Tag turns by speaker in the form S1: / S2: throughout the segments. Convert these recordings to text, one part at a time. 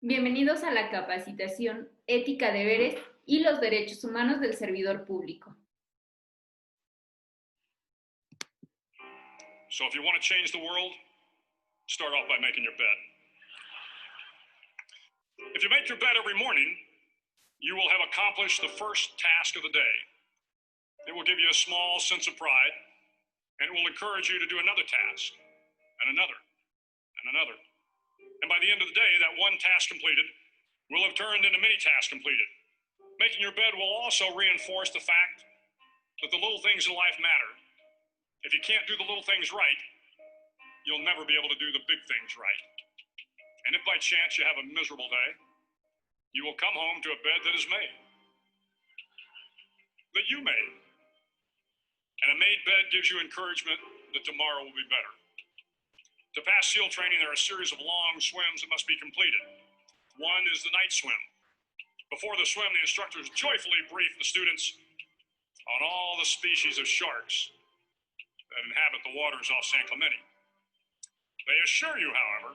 S1: Bienvenidos a la capacitación Ética, Deberes y los Derechos Humanos del Servidor Público.
S2: So if you want to change the world, start off by making your bed. If you make your bed every morning, you will have accomplished the first task of the day. It will give you a small sense of pride, and it will encourage you to do another task, and another, and another. And by the end of the day, that one task completed will have turned into many tasks completed. Making your bed will also reinforce the fact that the little things in life matter. If you can't do the little things right, you'll never be able to do the big things right. And if by chance you have a miserable day, you will come home to a bed that is made, that you made. And a made bed gives you encouragement that tomorrow will be better. To pass SEAL training, there are a series of long swims that must be completed. One is the night swim. Before the swim, the instructors joyfully brief the students on all the species of sharks that inhabit the waters off San Clemente. They assure you, however,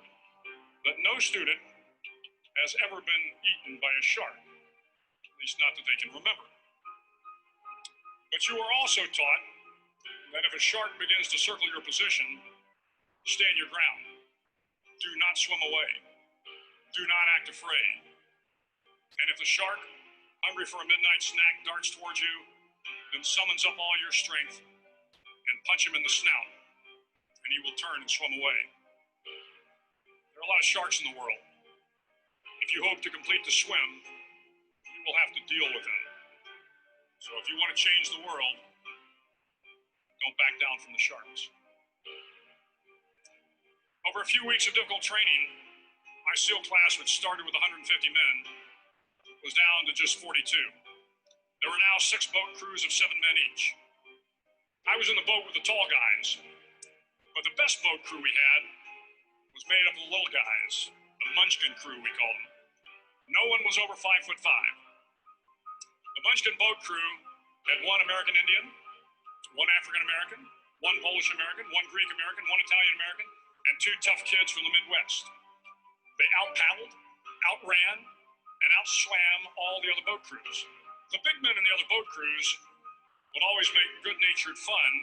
S2: that no student has ever been eaten by a shark, at least not that they can remember. But you are also taught that if a shark begins to circle your position, stand your ground. Do not swim away. Do not act afraid. And if the shark, hungry for a midnight snack, darts towards you, then summons up all your strength and punch him in the snout, and he will turn and swim away. There are a lot of sharks in the world. If you hope to complete the swim, you will have to deal with them. So if you want to change the world, don't back down from the sharks. Over a few weeks of difficult training, my SEAL class, which started with 150 men, was down to just 42. There were now 6 boat crews of 7 men each. I was in the boat with the tall guys, but the best boat crew we had was made up of the little guys, the Munchkin crew, we called them. No one was over 5'5". The Munchkin boat crew had 1 American Indian, 1 African American, 1 Polish American, 1 Greek American, 1 Italian American, and 2 tough kids from the Midwest. They out-paddled, outran, and outswam all the other boat crews. The big men in the other boat crews would always make good-natured fun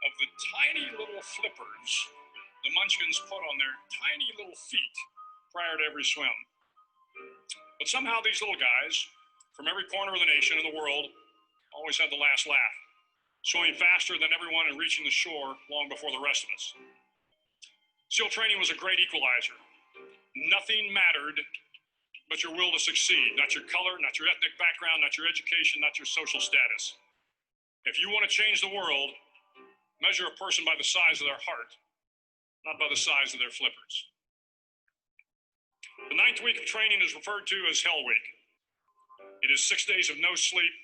S2: of the tiny little flippers the Munchkins put on their tiny little feet prior to every swim. But somehow these little guys, from every corner of the nation and the world, always had the last laugh, swimming faster than everyone and reaching the shore long before the rest of us. SEAL training was a great equalizer. Nothing mattered but your will to succeed, not your color, not your ethnic background, not your education, not your social status. If you want to change the world, measure a person by the size of their heart, not by the size of their flippers. The 9th week of training is referred to as Hell Week. It is 6 days of no sleep,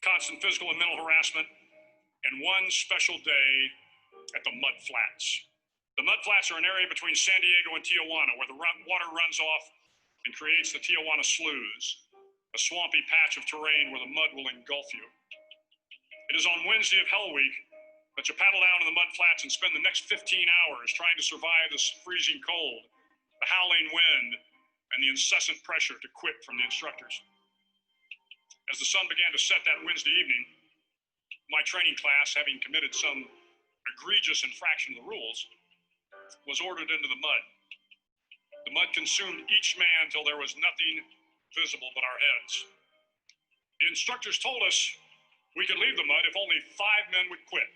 S2: constant physical and mental harassment, and 1 special day at the Mud Flats. The Mud Flats are an area between San Diego and Tijuana where the water runs off and creates the Tijuana Sloughs, a swampy patch of terrain where the mud will engulf you. It is on Wednesday of Hell Week that you paddle down to the Mud Flats and spend the next 15 hours trying to survive the freezing cold, the howling wind, and the incessant pressure to quit from the instructors. As the sun began to set that Wednesday evening, my training class, having committed some egregious infraction of the rules, was ordered into the mud. The mud consumed each man till there was nothing visible but our heads. The instructors told us we could leave the mud if only 5 men would quit.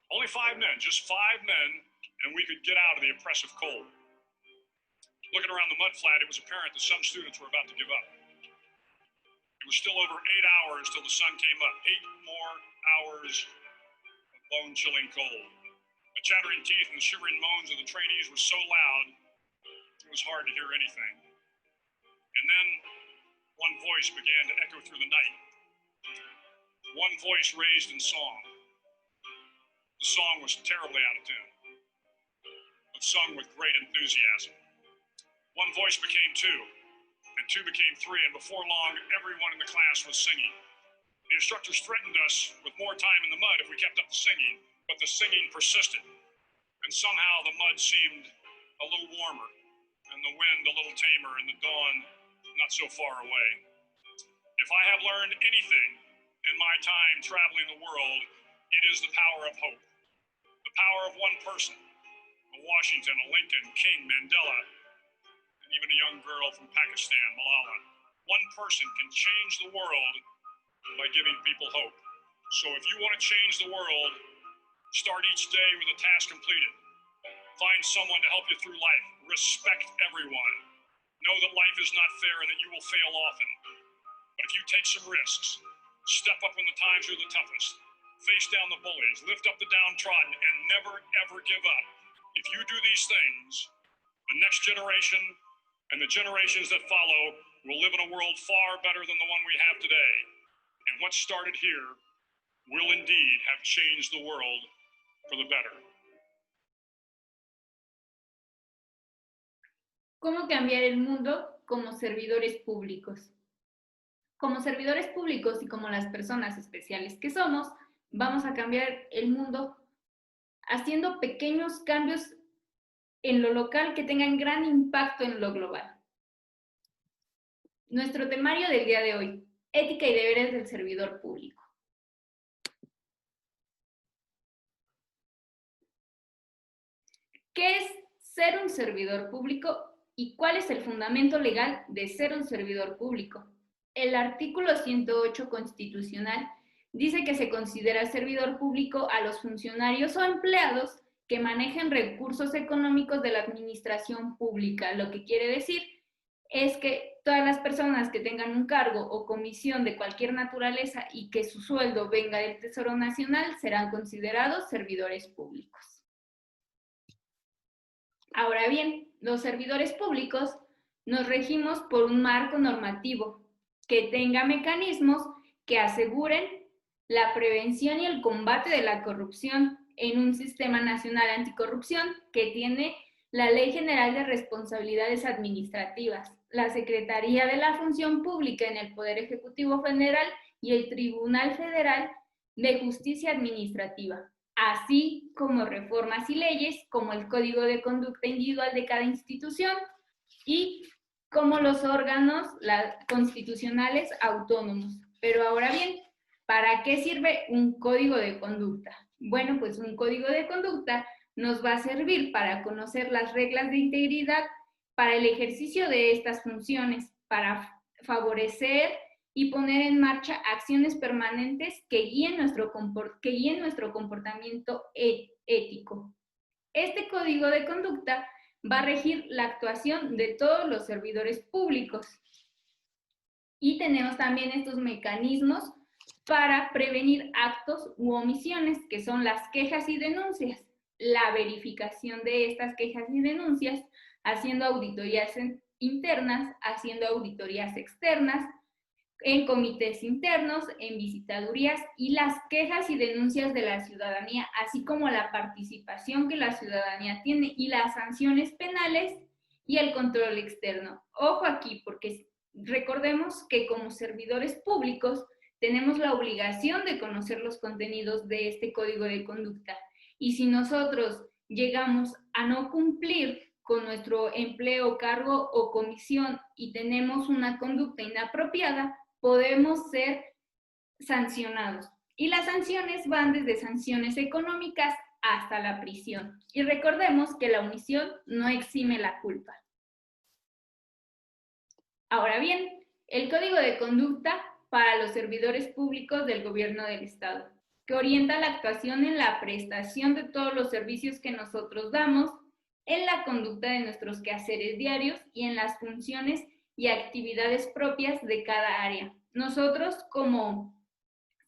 S2: Only 5 men, just 5 men, and we could get out of the oppressive cold. Looking around the mud flat, it was apparent that some students were about to give up. It was still over 8 hours till the sun came up. 8 more hours of bone-chilling cold. The chattering teeth and the shivering moans of the trainees were so loud, it was hard to hear anything. And then one voice began to echo through the night. One voice raised in song. The song was terribly out of tune, but sung with great enthusiasm. One voice became 2, and 2 became 3, and before long, everyone in the class was singing. The instructors threatened us with more time in the mud if we kept up the singing, but the singing persisted, and somehow the mud seemed a little warmer, and and the wind a little tamer, and the dawn not so far away. If I have learned anything in my time traveling the world, it is the power of hope. The power of one person, a Washington, a Lincoln, King, Mandela, and even a young girl from Pakistan, Malala. One person can change the world by giving people hope. So if you want to change the world, start each day with a task completed. Find someone to help you through life. Respect everyone. Know that life is not fair and that you will fail often. But if you take some risks, step up when the times are the toughest, face down the bullies, lift up the downtrodden, and never, ever give up. If you do these things, the next generation and the generations that follow will live in a world far better than the one we have today. And what started here will indeed have changed the world for the better.
S1: ¿Cómo cambiar el mundo como servidores públicos? Como servidores públicos y como las personas especiales que somos, vamos a cambiar el mundo haciendo pequeños cambios en lo local que tengan gran impacto en lo global. Nuestro temario del día de hoy, ética y deberes del servidor público. ¿Qué es ser un servidor público y cuál es el fundamento legal de ser un servidor público? El artículo 108 constitucional dice que se considera servidor público a los funcionarios o empleados que manejen recursos económicos de la administración pública. Lo que quiere decir es que todas las personas que tengan un cargo o comisión de cualquier naturaleza y que su sueldo venga del Tesoro Nacional serán considerados servidores públicos. Ahora bien, los servidores públicos nos regimos por un marco normativo que tenga mecanismos que aseguren la prevención y el combate de la corrupción en un sistema nacional anticorrupción que tiene la Ley General de Responsabilidades Administrativas, la Secretaría de la Función Pública en el Poder Ejecutivo Federal y el Tribunal Federal de Justicia Administrativa, así como reformas y leyes como el Código de Conducta Individual de cada institución y como los órganos constitucionales autónomos. Pero ahora bien, ¿para qué sirve un código de conducta? Bueno, pues un código de conducta nos va a servir para conocer las reglas de integridad para el ejercicio de estas funciones, para favorecer y poner en marcha acciones permanentes que guíen nuestro comportamiento ético. Este código de conducta va a regir la actuación de todos los servidores públicos. Y tenemos también estos mecanismos para prevenir actos u omisiones, que son las quejas y denuncias, la verificación de estas quejas y denuncias, haciendo auditorías internas, haciendo auditorías externas, en comités internos, en visitadurías y las quejas y denuncias de la ciudadanía, así como la participación que la ciudadanía tiene y las sanciones penales y el control externo. Ojo aquí, porque recordemos que como servidores públicos tenemos la obligación de conocer los contenidos de este código de conducta. Y si nosotros llegamos a no cumplir con nuestro empleo, cargo o comisión y tenemos una conducta inapropiada, podemos ser sancionados. Y las sanciones van desde sanciones económicas hasta la prisión. Y recordemos que la omisión no exime la culpa. Ahora bien, el Código de Conducta para los servidores públicos del Gobierno del Estado, que orienta la actuación en la prestación de todos los servicios que nosotros damos, en la conducta de nuestros quehaceres diarios y en las funciones y actividades propias de cada área. Nosotros, como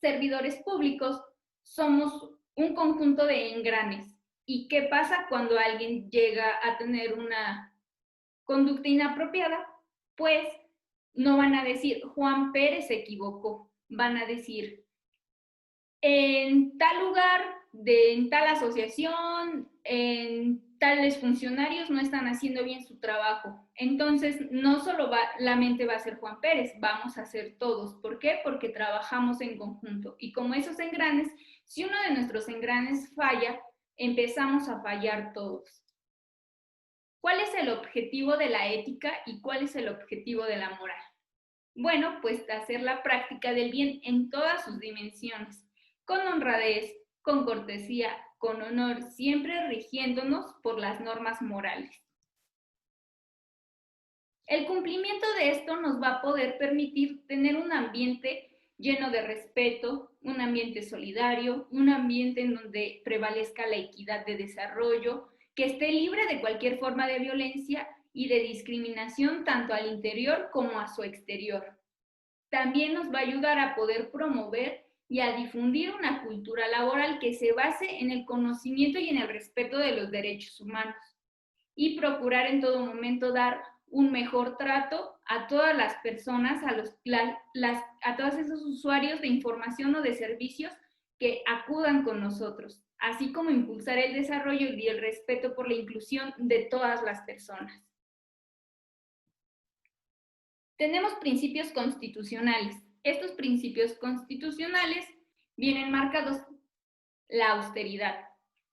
S1: servidores públicos, somos un conjunto de engranes. ¿Y qué pasa cuando alguien llega a tener una conducta inapropiada? Pues no van a decir, Juan Pérez se equivocó, van a decir, en tal lugar, en tal asociación, en tales funcionarios no están haciendo bien su trabajo. Entonces, no solo la mente va a ser Juan Pérez, vamos a ser todos. ¿Por qué? Porque trabajamos en conjunto. Y como esos engranes, si uno de nuestros engranes falla, empezamos a fallar todos. ¿Cuál es el objetivo de la ética y cuál es el objetivo de la moral? Bueno, pues hacer la práctica del bien en todas sus dimensiones, con honradez, con cortesía, con honor, siempre rigiéndonos por las normas morales. El cumplimiento de esto nos va a poder permitir tener un ambiente lleno de respeto, un ambiente solidario, un ambiente en donde prevalezca la equidad de desarrollo, que esté libre de cualquier forma de violencia y de discriminación tanto al interior como a su exterior. También nos va a ayudar a poder promover y a difundir una cultura laboral que se base en el conocimiento y en el respeto de los derechos humanos y procurar en todo momento dar un mejor trato a todas las personas, a todos esos usuarios de información o de servicios que acudan con nosotros, así como impulsar el desarrollo y el respeto por la inclusión de todas las personas. Tenemos principios constitucionales. Estos principios constitucionales vienen marcados la austeridad,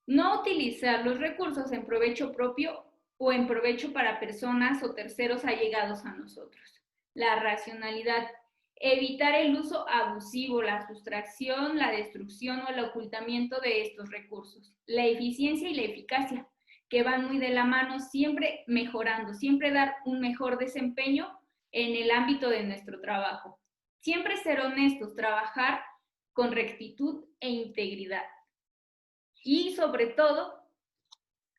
S1: no utilizar los recursos en provecho propio o en provecho para personas o terceros allegados a nosotros. La racionalidad, evitar el uso abusivo, la sustracción, la destrucción o el ocultamiento de estos recursos. La eficiencia y la eficacia, que van muy de la mano, siempre mejorando, siempre dar un mejor desempeño en el ámbito de nuestro trabajo. Siempre ser honestos, trabajar con rectitud e integridad. Y sobre todo,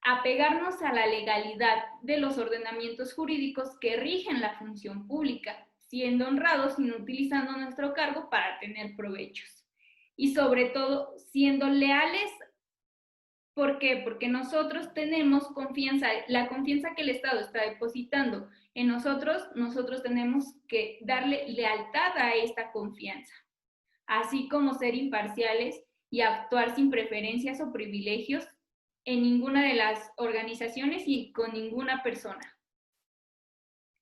S1: apegarnos a la legalidad de los ordenamientos jurídicos que rigen la función pública, siendo honrados y no utilizando nuestro cargo para tener provechos. Y sobre todo, siendo leales. ¿Por qué? Porque nosotros tenemos confianza, la confianza que el Estado está depositando en nosotros, nosotros tenemos que darle lealtad a esta confianza, así como ser imparciales y actuar sin preferencias o privilegios en ninguna de las organizaciones y con ninguna persona.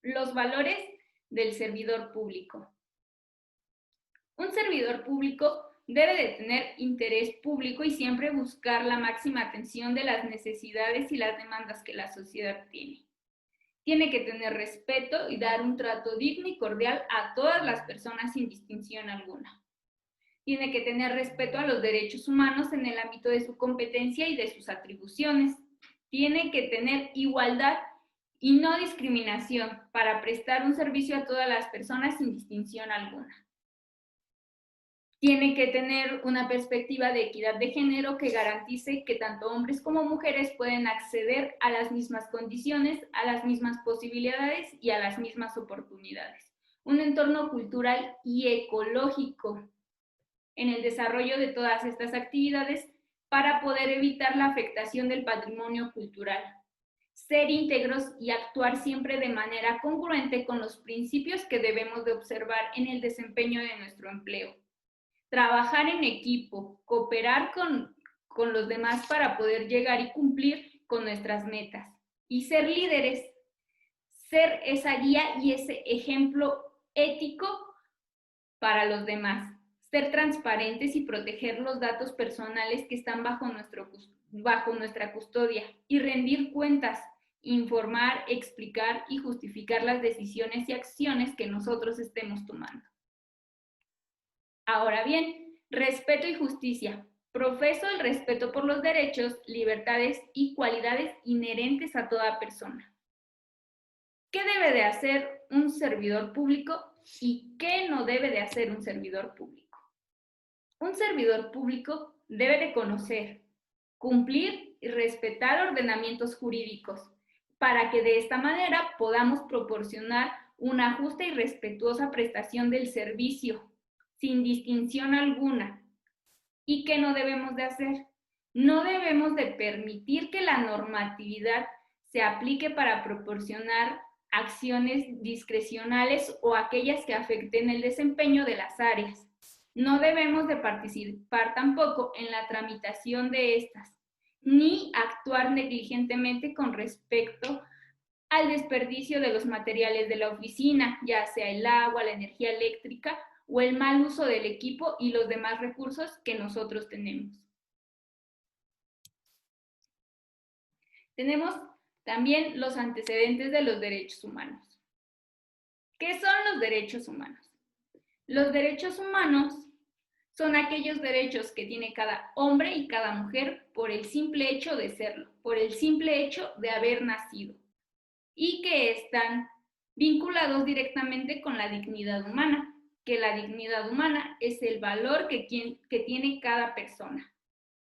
S1: Los valores del servidor público. Un servidor público debe de tener interés público y siempre buscar la máxima atención de las necesidades y las demandas que la sociedad tiene. Tiene que tener respeto y dar un trato digno y cordial a todas las personas sin distinción alguna. Tiene que tener respeto a los derechos humanos en el ámbito de su competencia y de sus atribuciones. Tiene que tener igualdad y no discriminación para prestar un servicio a todas las personas sin distinción alguna. Tiene que tener una perspectiva de equidad de género que garantice que tanto hombres como mujeres pueden acceder a las mismas condiciones, a las mismas posibilidades y a las mismas oportunidades. Un entorno cultural y ecológico en el desarrollo de todas estas actividades para poder evitar la afectación del patrimonio cultural. Ser íntegros y actuar siempre de manera congruente con los principios que debemos de observar en el desempeño de nuestro empleo. Trabajar en equipo, cooperar con los demás para poder llegar y cumplir con nuestras metas. Y ser líderes, ser esa guía y ese ejemplo ético para los demás. Ser transparentes y proteger los datos personales que están bajo nuestra custodia y rendir cuentas, informar, explicar y justificar las decisiones y acciones que nosotros estemos tomando. Ahora bien, respeto y justicia. Profeso el respeto por los derechos, libertades y cualidades inherentes a toda persona. ¿Qué debe de hacer un servidor público y qué no debe de hacer un servidor público? Un servidor público debe de conocer, cumplir y respetar ordenamientos jurídicos para que de esta manera podamos proporcionar una justa y respetuosa prestación del servicio, sin distinción alguna. ¿Y qué no debemos de hacer? No debemos de permitir que la normatividad se aplique para proporcionar acciones discrecionales o aquellas que afecten el desempeño de las áreas. No debemos de participar tampoco en la tramitación de estas, ni actuar negligentemente con respecto al desperdicio de los materiales de la oficina, ya sea el agua, la energía eléctrica o el mal uso del equipo y los demás recursos que nosotros tenemos. Tenemos También los antecedentes de los derechos humanos. ¿Qué son los derechos humanos? Los derechos humanos son aquellos derechos que tiene cada hombre y cada mujer por el simple hecho de serlo, por el simple hecho de haber nacido, y que están vinculados directamente con la dignidad humana, que la dignidad humana es el valor que tiene cada persona.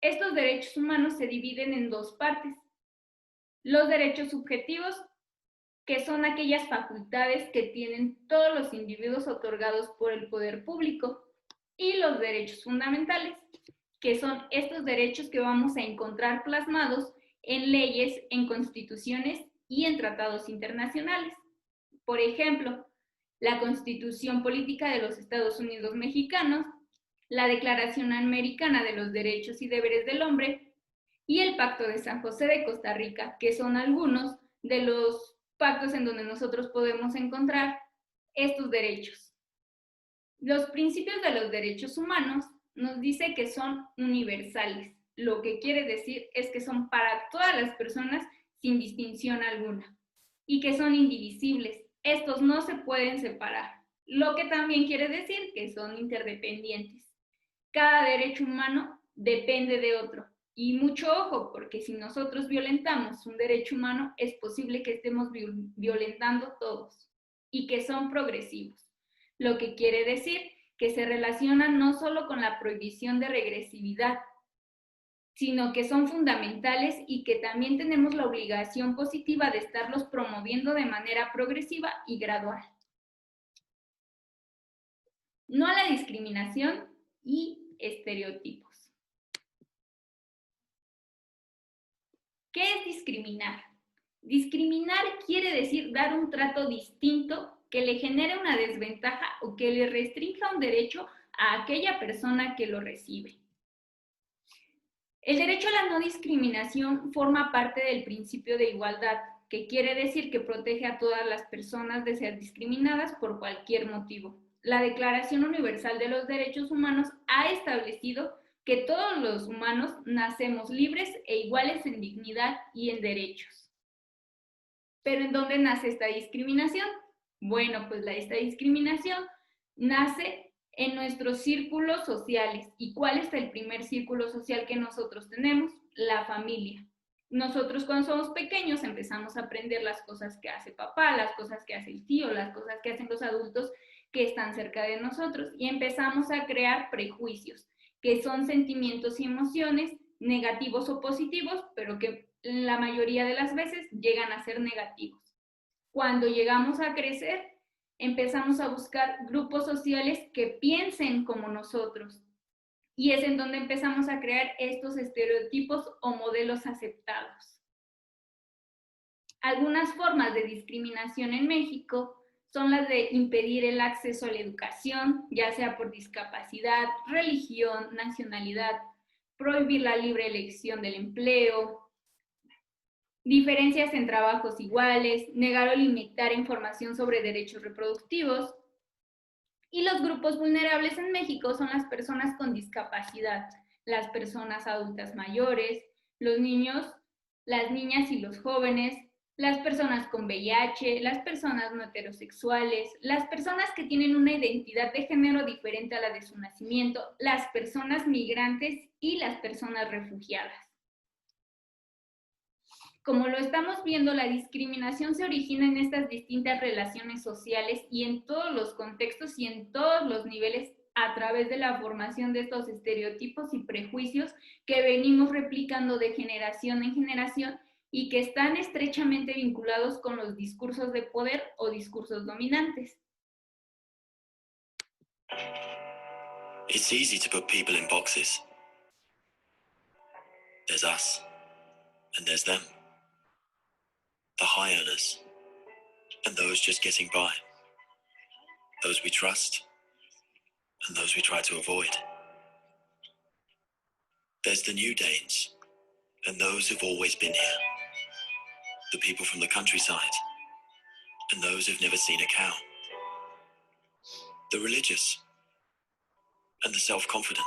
S1: Estos derechos humanos se dividen en dos partes. Los derechos subjetivos, que son aquellas facultades que tienen todos los individuos otorgados por el poder público, y los derechos fundamentales, que son estos derechos que vamos a encontrar plasmados en leyes, en constituciones y en tratados internacionales. Por ejemplo, la Constitución Política de los Estados Unidos Mexicanos, la Declaración Americana de los Derechos y Deberes del Hombre y el Pacto de San José de Costa Rica, que son algunos de los pactos en donde nosotros podemos encontrar estos derechos. Los principios de los derechos humanos nos dice que son universales, lo que quiere decir es que son para todas las personas sin distinción alguna y que son indivisibles. Estos no se pueden separar, lo que también quiere decir que son interdependientes. Cada derecho humano depende de otro. Y mucho ojo, porque si nosotros violentamos un derecho humano, es posible que estemos violentando todos y que son progresivos. Lo que quiere decir que se relacionan no solo con la prohibición de regresividad, sino que son fundamentales y que también tenemos la obligación positiva de estarlos promoviendo de manera progresiva y gradual. No a la discriminación y estereotipos. ¿Qué es discriminar? Discriminar quiere decir dar un trato distinto que le genere una desventaja o que le restrinja un derecho a aquella persona que lo recibe. El derecho a la no discriminación forma parte del principio de igualdad, que quiere decir que protege a todas las personas de ser discriminadas por cualquier motivo. La Declaración Universal de los Derechos Humanos ha establecido que todos los humanos nacemos libres e iguales en dignidad y en derechos. ¿Pero en dónde nace esta discriminación? Bueno, pues esta discriminación nace en nuestros círculos sociales. ¿Y cuál es el primer círculo social que nosotros tenemos? La familia. Nosotros cuando somos pequeños empezamos a aprender las cosas que hace papá, las cosas que hace el tío, las cosas que hacen los adultos que están cerca de nosotros y empezamos a crear prejuicios, que son sentimientos y emociones negativos o positivos, pero que la mayoría de las veces llegan a ser negativos. Cuando llegamos a crecer, empezamos a buscar grupos sociales que piensen como nosotros. Y es en donde empezamos a crear estos estereotipos o modelos aceptados. Algunas formas de discriminación en México son las de impedir el acceso a la educación, ya sea por discapacidad, religión, nacionalidad, prohibir la libre elección del empleo, diferencias en trabajos iguales, negar o limitar información sobre derechos reproductivos. Y los grupos vulnerables en México son las personas con discapacidad, las personas adultas mayores, los niños, las niñas y los jóvenes, las personas con VIH, las personas no heterosexuales, las personas que tienen una identidad de género diferente a la de su nacimiento, las personas migrantes y las personas refugiadas. Como lo estamos viendo, la discriminación se origina en estas distintas relaciones sociales y en todos los contextos y en todos los niveles a través de la formación de estos estereotipos y prejuicios que venimos replicando de generación en generación y que están estrechamente vinculados con los discursos de poder o discursos dominantes.
S3: It's easy to put people in boxes. There's us, and there's them. The high earners, and those just getting by. Those we trust, and those we try to avoid. There's the new Danes, and those who've always been here. The people from the countryside, and those who've never seen a cow. The religious, and the self-confident.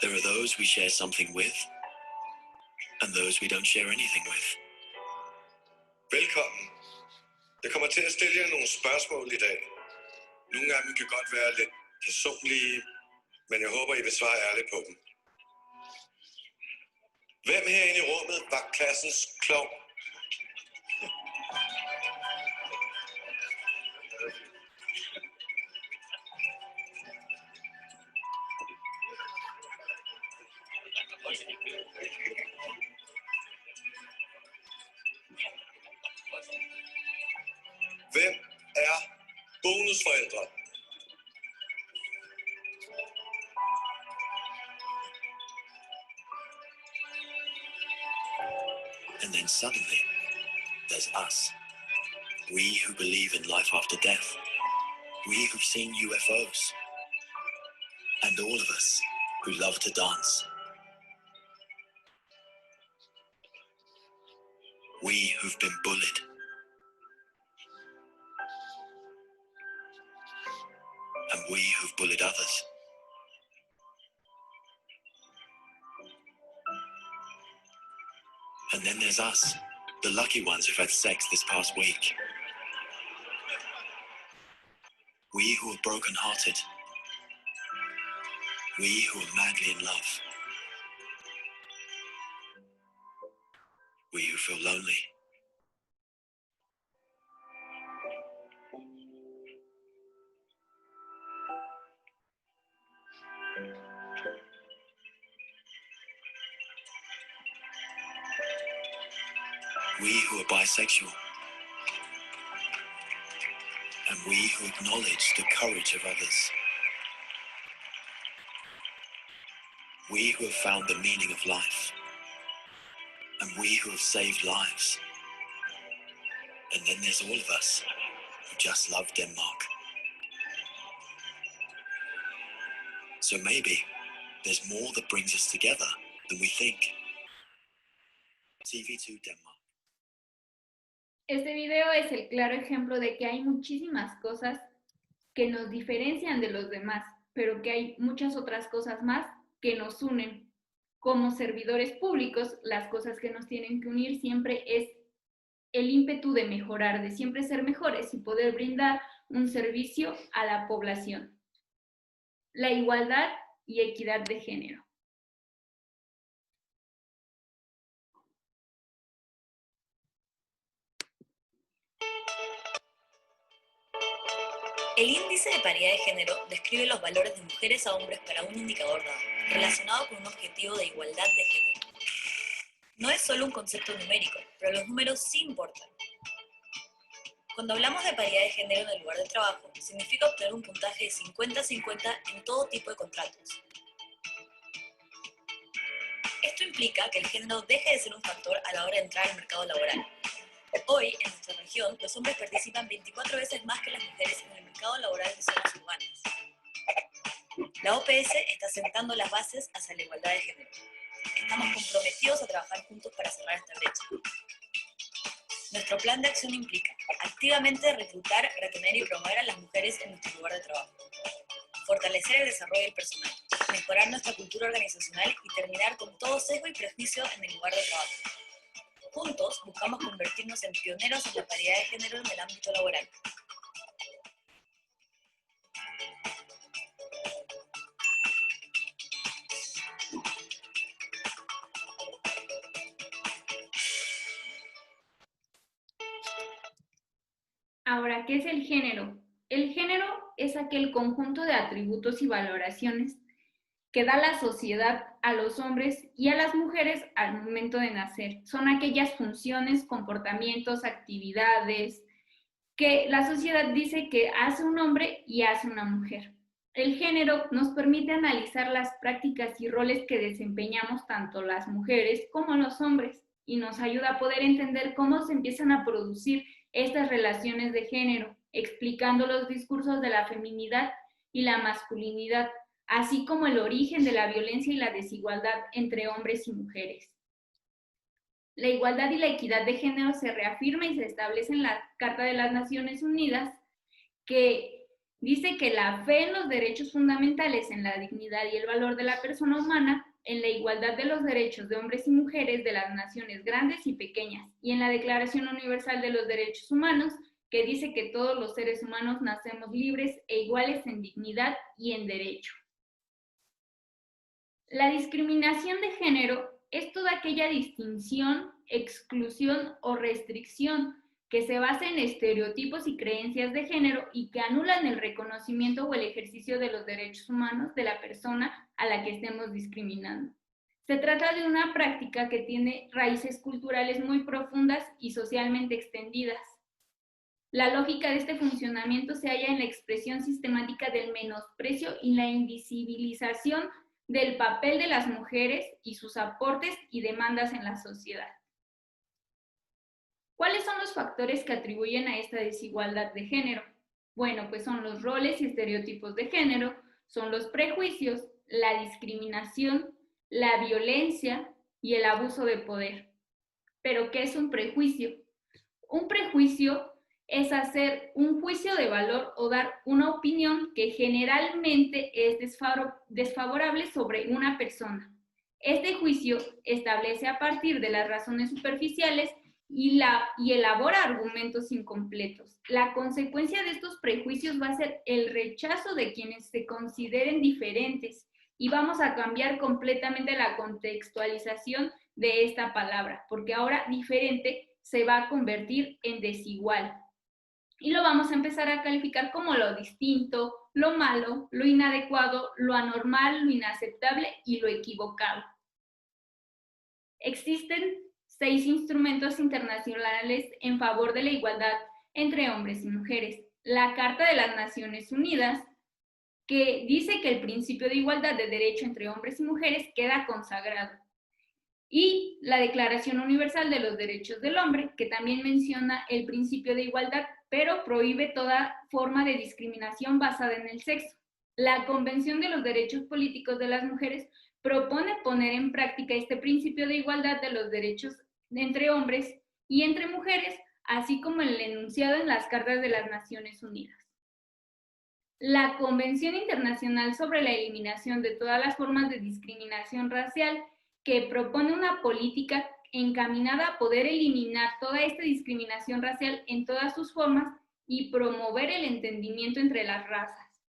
S3: There are those we share something with, and those we don't share anything with.
S4: Velkommen. Jeg kommer til at stille jer nogle spørgsmål i dag. Nogle af dem kan godt være lidt personlige, men jeg håber, I vil svare ærligt på dem. Hvem herinde i rummet var klassens klovn? Hvem er bonusforældre?
S3: And then suddenly, there's us. We who believe in life after death. We who've seen UFOs. And all of us who love to dance. We who've been bullied. And we who've bullied others. And then there's us, the lucky ones who've had sex this past week. We who are broken-hearted. We who are madly in love. We who feel lonely. We who are bisexual. And we who acknowledge the courage of others. We who have found the meaning of life. And we who have saved lives. And then there's all of us who just love Denmark. So maybe there's more that brings us together than we think. TV2 Denmark.
S1: Este video es el claro ejemplo de que hay muchísimas cosas que nos diferencian de los demás, pero que hay muchas otras cosas más que nos unen. Como servidores públicos, las cosas que nos tienen que unir siempre es el ímpetu de mejorar, de siempre ser mejores y poder brindar un servicio a la población. La igualdad y equidad de género.
S5: El índice de paridad de género describe los valores de mujeres a hombres para un indicador dado, relacionado con un objetivo de igualdad de género. No es solo un concepto numérico, pero los números sí importan. Cuando hablamos de paridad de género en el lugar de trabajo, significa obtener un puntaje de 50-50 en todo tipo de contratos. Esto implica que el género deje de ser un factor a la hora de entrar al mercado laboral. Hoy, en nuestra región, los hombres participan 24 veces más que las mujeres en el mercado laboral de zonas urbanas. La OPS está sentando las bases hacia la igualdad de género. Estamos comprometidos a trabajar juntos para cerrar esta brecha. Nuestro plan de acción implica activamente reclutar, retener y promover a las mujeres en nuestro lugar de trabajo, fortalecer el desarrollo del personal, mejorar nuestra cultura organizacional y terminar con todo sesgo y prejuicio en el lugar de trabajo. Juntos buscamos convertirnos en pioneros en la paridad de género en el ámbito laboral.
S1: Ahora, ¿qué es el género? El género es aquel conjunto de atributos y valoraciones que da la sociedad a los hombres y a las mujeres al momento de nacer. Son aquellas funciones, comportamientos, actividades que la sociedad dice que hace un hombre y hace una mujer. El género nos permite analizar las prácticas y roles que desempeñamos tanto las mujeres como los hombres y nos ayuda a poder entender cómo se empiezan a producir estas relaciones de género, explicando los discursos de la feminidad y la masculinidad, así como el origen de la violencia y la desigualdad entre hombres y mujeres. La igualdad y la equidad de género se reafirma y se establece en la Carta de las Naciones Unidas, que dice que la fe en los derechos fundamentales, en la dignidad y el valor de la persona humana, en la igualdad de los derechos de hombres y mujeres de las naciones grandes y pequeñas, y en la Declaración Universal de los Derechos Humanos, que dice que todos los seres humanos nacemos libres e iguales en dignidad y en derecho. La discriminación de género es toda aquella distinción, exclusión o restricción que se basa en estereotipos y creencias de género y que anulan el reconocimiento o el ejercicio de los derechos humanos de la persona a la que estemos discriminando. Se trata de una práctica que tiene raíces culturales muy profundas y socialmente extendidas. La lógica de este funcionamiento se halla en la expresión sistemática del menosprecio y la invisibilización del papel de las mujeres y sus aportes y demandas en la sociedad. ¿Cuáles son los factores que atribuyen a esta desigualdad de género? Bueno, pues son los roles y estereotipos de género, son los prejuicios, la discriminación, la violencia y el abuso de poder. ¿Pero qué es un prejuicio? Un prejuicio es hacer un juicio de valor o dar una opinión que generalmente es desfavorable sobre una persona. Este juicio establece a partir de las razones superficiales y elabora argumentos incompletos. La consecuencia de estos prejuicios va a ser el rechazo de quienes se consideren diferentes y vamos a cambiar completamente la contextualización de esta palabra, porque ahora diferente se va a convertir en desigual. Y lo vamos a empezar a calificar como lo distinto, lo malo, lo inadecuado, lo anormal, lo inaceptable y lo equivocado. Existen 6 instrumentos internacionales en favor de la igualdad entre hombres y mujeres. La Carta de las Naciones Unidas, que dice que el principio de igualdad de derecho entre hombres y mujeres queda consagrado. Y la Declaración Universal de los Derechos del Hombre, que también menciona el principio de igualdad, pero prohíbe toda forma de discriminación basada en el sexo. La Convención de los Derechos Políticos de las Mujeres propone poner en práctica este principio de igualdad de los derechos entre hombres y entre mujeres, así como el enunciado en las Cartas de las Naciones Unidas. La Convención Internacional sobre la Eliminación de todas las formas de discriminación racial, que propone una política encaminada a poder eliminar toda esta discriminación racial en todas sus formas y promover el entendimiento entre las razas.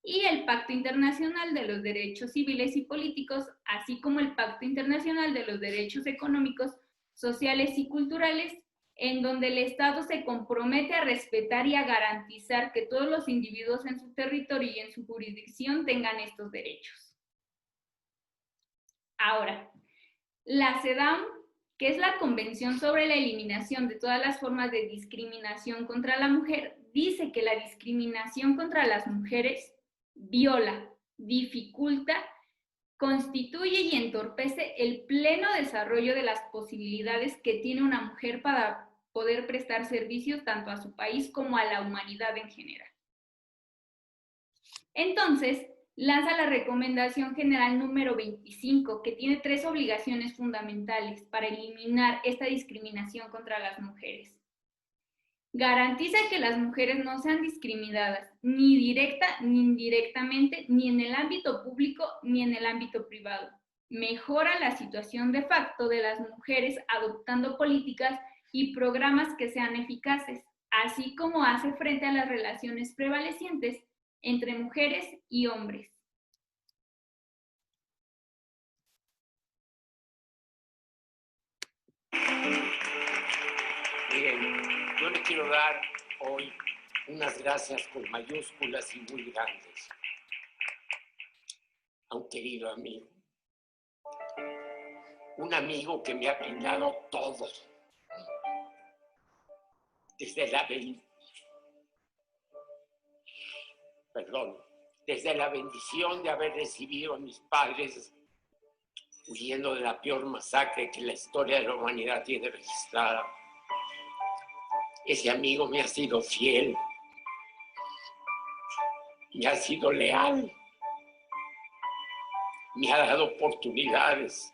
S1: Y el Pacto Internacional de los Derechos Civiles y Políticos, así como el Pacto Internacional de los Derechos Económicos, Sociales y Culturales, en donde el Estado se compromete a respetar y a garantizar que todos los individuos en su territorio y en su jurisdicción tengan estos derechos. Ahora, la CEDAW, que es la Convención sobre la Eliminación de todas las formas de discriminación contra la mujer, dice que la discriminación contra las mujeres viola, dificulta, constituye y entorpece el pleno desarrollo de las posibilidades que tiene una mujer para poder prestar servicios tanto a su país como a la humanidad en general. Entonces, lanza la Recomendación General número 25, que tiene 3 obligaciones fundamentales para eliminar esta discriminación contra las mujeres. Garantiza que las mujeres no sean discriminadas, ni directa ni indirectamente, ni en el ámbito público ni en el ámbito privado. Mejora la situación de facto de las mujeres adoptando políticas y programas que sean eficaces, así como hace frente a las relaciones prevalecientes entre mujeres y hombres.
S6: Miren, yo le quiero dar hoy unas gracias con mayúsculas y muy grandes a un querido amigo. Un amigo que me ha brindado todo. Desde la bendición de haber recibido a mis padres huyendo de la peor masacre que la historia de la humanidad tiene registrada. Ese amigo me ha sido fiel, me ha sido leal, me ha dado oportunidades,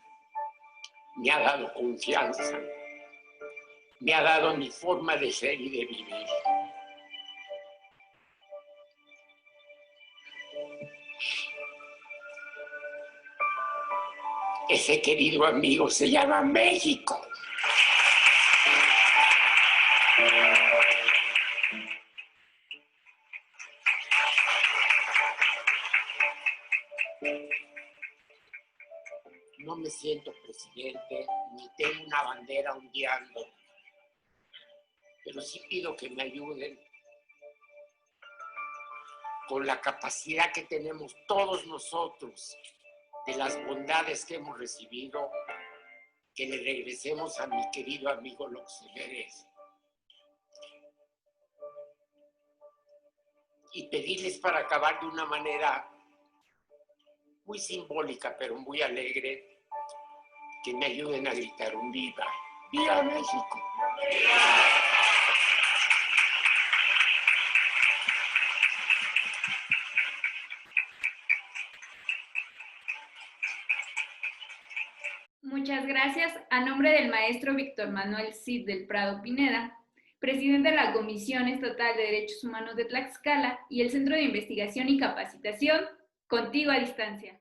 S6: me ha dado confianza, me ha dado mi forma de ser y de vivir. Ese querido amigo se llama México. No me siento presidente, ni tengo una bandera ondeando, pero sí pido que me ayuden con la capacidad que tenemos todos nosotros de las bondades que hemos recibido, que le regresemos a mi querido amigo lo que se merece. Y pedirles para acabar de una manera muy simbólica, pero muy alegre, que me ayuden a gritar un viva. ¡Viva México!
S1: Muchas gracias. A nombre del maestro Víctor Manuel Cid del Prado Pineda, presidente de la Comisión Estatal de Derechos Humanos de Tlaxcala y el Centro de Investigación y Capacitación, Contigo a Distancia.